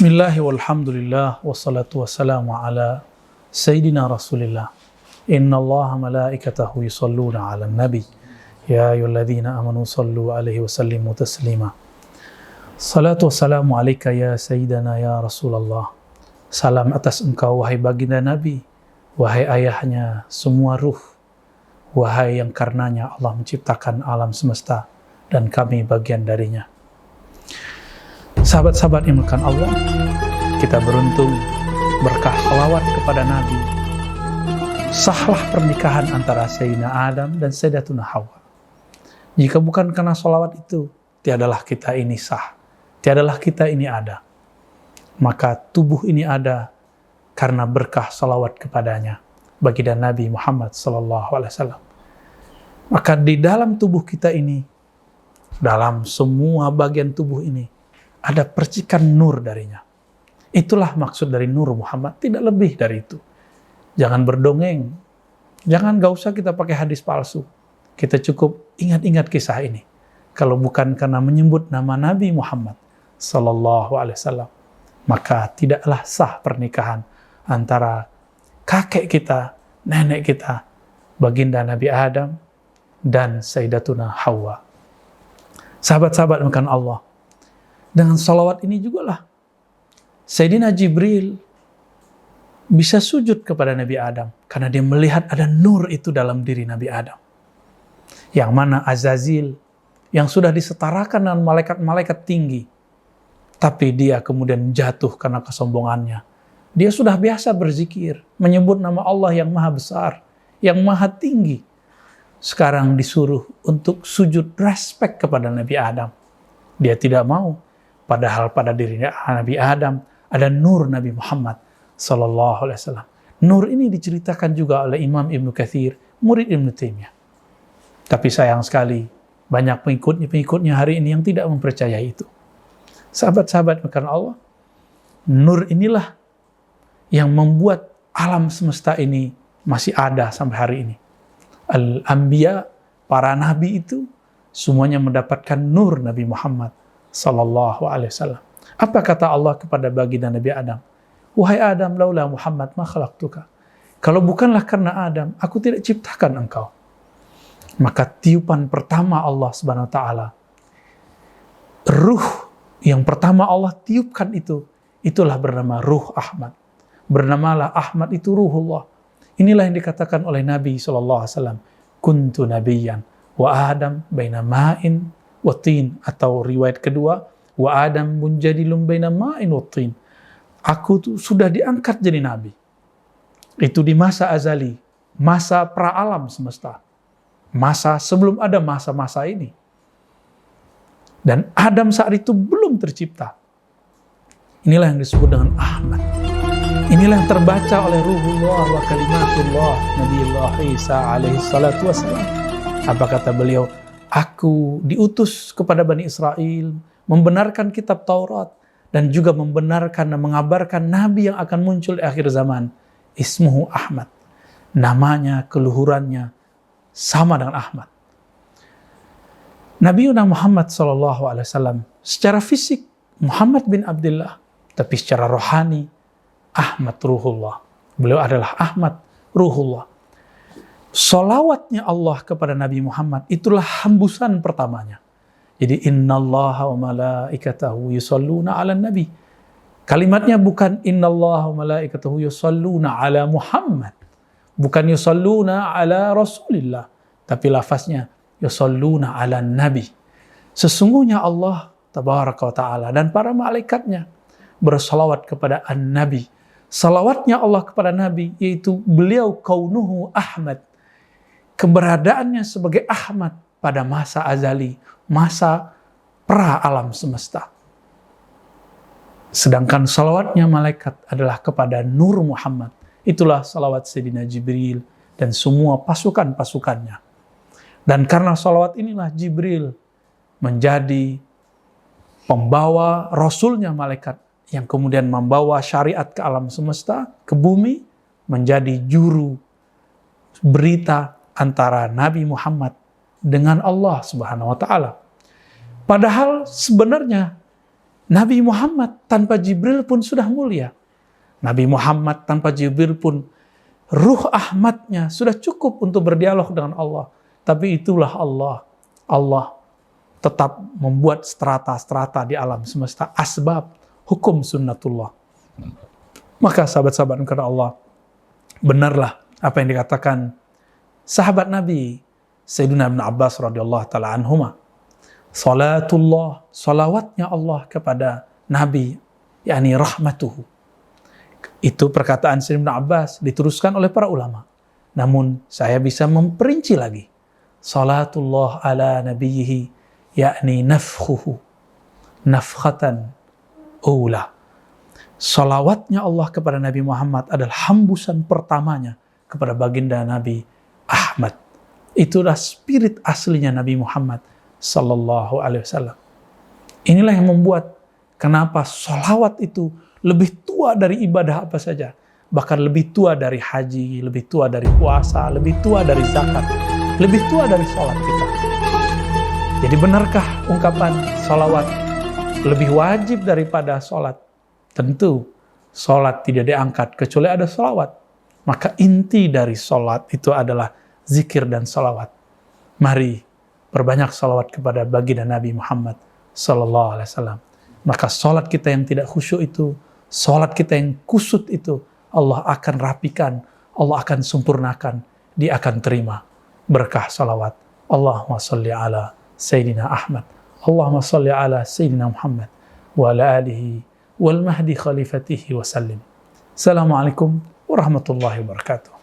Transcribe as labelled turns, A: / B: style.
A: Bismillah walhamdulillah wassalatu wassalamu ala Sayyidina Rasulillah. Inna allaha malaikatahu yusalluna ala nabi. Ya ayyuhalladzina amanu sallu alaihi wasallimu taslima. Salatu wassalamu alaika ya Sayyidina ya Rasulullah. Salam atas engkau wahai baginda Nabi, wahai ayahnya semua ruh, wahai yang karenanya Allah menciptakan alam semesta dan kami bagian darinya. Sahabat-sahabat yang dimuliakan Allah, kita beruntung berkah shalawat kepada Nabi. Sahlah pernikahan antara Sayyidina Adam dan Sayyidatuna Hawa. Jika bukan karena shalawat itu, tiadalah kita ini sah, tiadalah kita ini ada. Maka tubuh ini ada karena berkah shalawat kepadanya, baginda Nabi Muhammad SAW. Maka di dalam tubuh kita ini, dalam semua bagian tubuh ini, ada percikan nur darinya. Itulah maksud dari Nur Muhammad, tidak lebih dari itu. Jangan berdongeng, gak usah kita pakai hadis palsu. Kita cukup ingat-ingat kisah ini. Kalau bukan karena menyebut nama Nabi Muhammad Sallallahu Alaihi Wasallam, maka tidaklah sah pernikahan antara kakek kita, nenek kita, baginda Nabi Adam, dan Sayyidatuna Hawa. Sahabat-sahabat makan Allah, dengan salawat ini juga lah Sayyidina Jibril bisa sujud kepada Nabi Adam karena dia melihat ada nur itu dalam diri Nabi Adam. Yang mana Azazil yang sudah disetarakan dengan malaikat-malaikat tinggi, tapi dia kemudian jatuh karena kesombongannya. Dia sudah biasa berzikir, menyebut nama Allah yang maha besar, yang maha tinggi. Sekarang disuruh untuk sujud respect kepada Nabi Adam. Dia tidak mau. Padahal pada diri Nabi Adam ada nur Nabi Muhammad Sallallahu Alaihi Wasallam. Nur ini diceritakan juga oleh Imam Ibn Katsir, murid Ibn Taimiyah. Tapi sayang sekali, banyak pengikutnya hari ini yang tidak mempercayai itu. Sahabat-sahabat karena Allah, nur inilah yang membuat alam semesta ini masih ada sampai hari ini. Al-Anbiya, para nabi itu, semuanya mendapatkan nur Nabi Muhammad Sallallahu Alaihi Wasallam. Apa kata Allah kepada baginda Nabi Adam? Wahai Adam, laula Muhammad ma khalaqtuka. Kalau bukanlah karena Adam, aku tidak ciptakan engkau. Maka tiupan pertama Allah Subhanahu wa taala, ruh yang pertama Allah tiupkan itu, itulah bernama Ruh Ahmad. Bernamalah Ahmad itu Ruhullah. Inilah yang dikatakan oleh Nabi sallallahu alaihi wasallam, kuntu nabiyyan wa Adam baina ma'in watin, atau riwayat kedua, wa Adam munjadilun baina ma'in watin. Aku tuh sudah diangkat jadi nabi. Itu di masa azali, masa pra-alam semesta. Masa sebelum ada masa-masa ini. Dan Adam saat itu belum tercipta. Inilah yang disebut dengan Ahmad. Inilah yang terbaca oleh Ruhullah wa kalimatullah Nabiullah Isa alaihi salatu wassalam. Apa kata beliau? Aku diutus kepada Bani Israel, membenarkan kitab Taurat, dan juga membenarkan dan mengabarkan Nabi yang akan muncul di akhir zaman. Ismuhu Ahmad. Namanya, keluhurannya, sama dengan Ahmad. Nabi Muhammad SAW, secara fisik, Muhammad bin Abdullah, tapi secara rohani, Ahmad Ruhullah. Beliau adalah Ahmad Ruhullah. Salawatnya Allah kepada Nabi Muhammad itulah hembusan pertamanya. Jadi innallaha wa malaikatahu yusalluna 'alan nabi. Kalimatnya bukan innallaha wa malaikatahu yusalluna 'ala Muhammad. Bukan yusalluna 'ala Rasulillah, tapi lafaznya yusalluna 'alan nabi. Sesungguhnya Allah tabaraka wa taala dan para malaikatnya bersalawat kepada an-nabi. Salawatnya Allah kepada nabi yaitu beliau kaunuhu Ahmad. Keberadaannya sebagai Ahmad pada masa azali, masa pra-alam semesta. Sedangkan salawatnya malaikat adalah kepada Nur Muhammad. Itulah salawat Sayyidina Jibril dan semua pasukan-pasukannya. Dan karena salawat inilah Jibril menjadi pembawa rasulnya malaikat yang kemudian membawa syariat ke alam semesta, ke bumi, menjadi juru berita antara Nabi Muhammad dengan Allah Subhanahu wa taala. Padahal sebenarnya Nabi Muhammad tanpa Jibril pun sudah mulia. Nabi Muhammad tanpa Jibril pun ruh Ahmadnya sudah cukup untuk berdialog dengan Allah. Tapi itulah Allah. Allah tetap membuat strata-strata di alam semesta. Asbab, hukum sunnatullah. Maka sahabat-sahabat karena Allah, benarlah apa yang dikatakan sahabat Nabi Sayyidina Ibn Abbas radhiyallahu ta'ala anhuma. Salatullah, salawatnya Allah kepada Nabi, yakni rahmatuhu. Itu perkataan Sayyidina Ibn Abbas diteruskan oleh para ulama. Namun saya bisa memperinci lagi. Salatullah ala nabiyhi, yakni nafkhuhu, nafkhatan ula. Salawatnya Allah kepada Nabi Muhammad adalah hembusan pertamanya kepada baginda Nabi Ahmad. Itulah spirit aslinya Nabi Muhammad sallallahu alaihi wasallam. Inilah yang membuat kenapa salawat itu lebih tua dari ibadah apa saja. Bahkan lebih tua dari haji, lebih tua dari puasa, lebih tua dari zakat, lebih tua dari salat kita. Jadi benarkah ungkapan salawat lebih wajib daripada salat? Tentu salat tidak diangkat kecuali ada salawat. Maka inti dari salat itu adalah zikir dan salawat. Mari perbanyak salawat kepada baginda Nabi Muhammad sallallahu alaihi wasallam. Maka salat kita yang tidak khusyuk itu, salat kita yang kusut itu, Allah akan rapikan, Allah akan sempurnakan, Dia akan terima berkah salawat. Allahumma salli ala Sayyidina Ahmad, Allahumma salli ala Sayyidina Muhammad wa ala alihi wal mahdi khalifatihi wa sallim. Assalamualaikum warahmatullahi wabarakatuh.